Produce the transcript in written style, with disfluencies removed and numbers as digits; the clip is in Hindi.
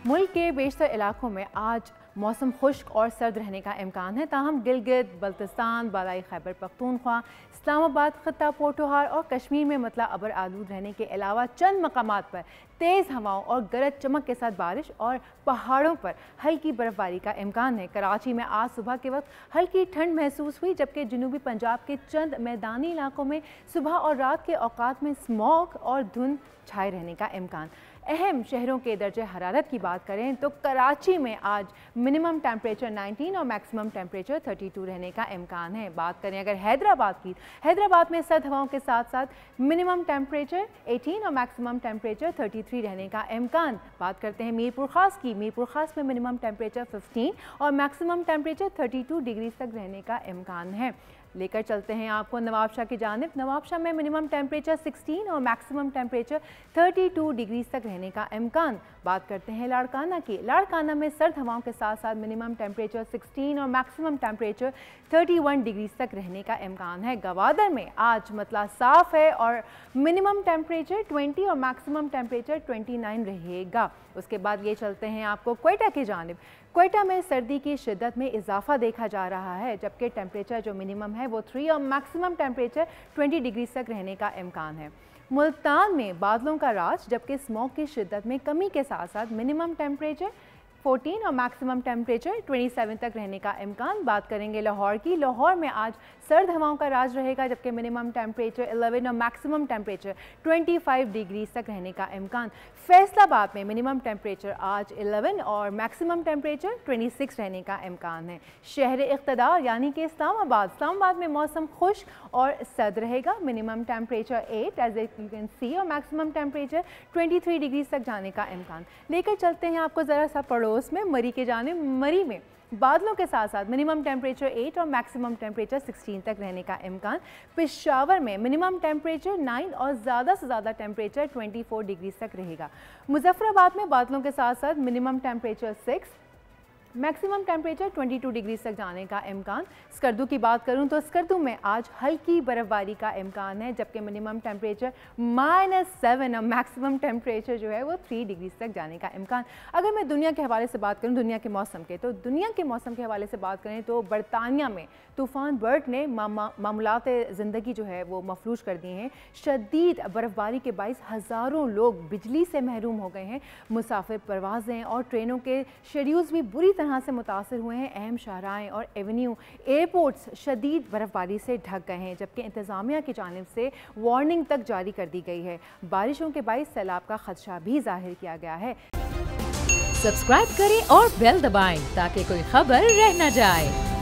मुल्क के बेशतर इलाकों में आज मौसम खुश्क और सर्द रहने का इम्कान है, ताहम गिलगित बल्तिस्तान, बालाई खैबर पख्तूनख्वा, इस्लामाबाद, खत्ता पोठोहार और कश्मीर में मतला अबर आलूद रहने के अलावा चंद मकामात पर तेज़ हवाओं और गरज चमक के साथ बारिश और पहाड़ों पर हल्की बर्फबारी का इम्कान है। कराची में आज सुबह के वक्त हल्की ठंड महसूस हुई, जबकि जनूबी पंजाब के चंद मैदानी इलाकों में सुबह और रात के औकात में स्मॉग और धुंध छाए रहने का इम्कान। अहम शहरों के दर्जे हरारत की बात करें तो कराची में आज मिनिमम टेम्परेचर 19 और मैक्सिमम टेम्परेचर 32 रहने का इम्कान है। बात करें अगर हैदराबाद की, हैदराबाद में सर्द हवाओं के साथ साथ मिनिमम टेम्परेचर 18 और मैक्सिमम टेम्परेचर 33 रहने का इम्कान। बात करते हैं मीरपुर खास की, मीरपुर खास में मिनिमम टेम्परेचर 15 और मैक्सिमम टेम्परेचर 32 डिग्री तक रहने का इम्कान है। लेकर चलते हैं आपको नवाबशाह की जानिब। नवाबशाह में मिनिमम टेम्परेचर 16 और मैक्सिमम टेम्परेचर 32 डिग्री तक रहने का इम्कान। बात करते हैं लाड़काना की, लाड़काना में सर्द हवाओं के साथ साथ मिनिमम टेम्परेचर 16 और मैक्सिमम टेम्परेचर 31 डिग्री तक रहने का इम्कान है। गवादर में आज मतला साफ है और मिनिमम टेम्परेचर 20 और मैक्सिमम टेम्परेचर 29 रहेगा। उसके बाद ये चलते हैं आपको क्वेटा की जानिब। क्वेटा में सर्दी की शिद्दत में इजाफा देखा जा रहा है, जबकि टेम्परेचर जो मिनिमम है वो 3 और मैक्सिमम टेम्परेचर 20 डिग्री तक रहने का इम्कान है। मुल्तान में बादलों का राज, जबकि स्मॉग की शिद्दत में कमी के साथ साथ मिनिमम टेम्परेचर 14 और मैक्सिमम टेम्परेचर 27 तक रहने का इम्कान। बात करेंगे लाहौर की, लाहौर में आज सर्द हवाओं का राज रहेगा, जबकि मिनिमम टेम्परेचर 11 और मैक्सिमम टेम्परेचर 25 डिग्री तक रहने का इम्कान। फैसलाबाद में मिनिमम टेम्परेचर आज 11 और मैक्सिमम टेम्परेचर 26 रहने का इम्कान है। शहर इक़्तिदार यानी कि इस्लामाबाद, इस्लामाबाद में मौसम खुश्क और सर्द रहेगा, minimum temperature 8 as you can see और मैक्सिमम टेम्परेचर 23 डिग्री तक जाने का इम्कान। लेकर चलते हैं आपको ज़रा सा पड़ोस में मरी के जानिब। मरी में बादलों के साथ साथ मिनिमम टेम्परेचर 8 और मैक्सिमम टेम्परेचर 16 तक रहने का इम्कान। पेशावर में मिनिमम टेम्परेचर 9 और ज़्यादा से ज़्यादा टेम्परेचर 24 डिग्री तक रहेगा। मुजफ्फराबाद में बादलों के साथ साथ minimum temperature 6, maximum temperature 22 degree तक जाने का इम्कान। स्कर्दू की बात करूं तो स्कर्दू में आज हल्की बर्फबारी का इम्कान है, जबकि मिनिमम टेम्परेचर -7 और मैक्सिमम टेम्परेचर जो है वो 3 डिग्री तक जाने का इम्कान। अगर मैं दुनिया के हवाले से बात करूं, दुनिया के मौसम के, तो दुनिया के मौसम के हवाले से बात करें तो बरतानिया में तूफ़ान बर्ट ने मामूलात ज़िंदगी जो है वो मफलूज कर दिए हैं। शदीद बर्फबारी के बाइस हज़ारों लोग बिजली से महरूम हो गए हैं। मुसाफिर परवाज़ें और ट्रेनों के शेड्यूल्स भी बुरी तरह से मुतासर हुए हैं। अहम शाहराएँ और एवेन्यू एयरपोर्ट्स शदीद बर्फबारी से ढक गए हैं, जबकि इंतज़ामिया की जानिब से वार्निंग तक जारी कर दी गई है। बारिशों के बाइस सैलाब का खदशा भी जाहिर किया गया है। सब्सक्राइब करें और बेल दबाएं ताकि कोई खबर रह न जाए।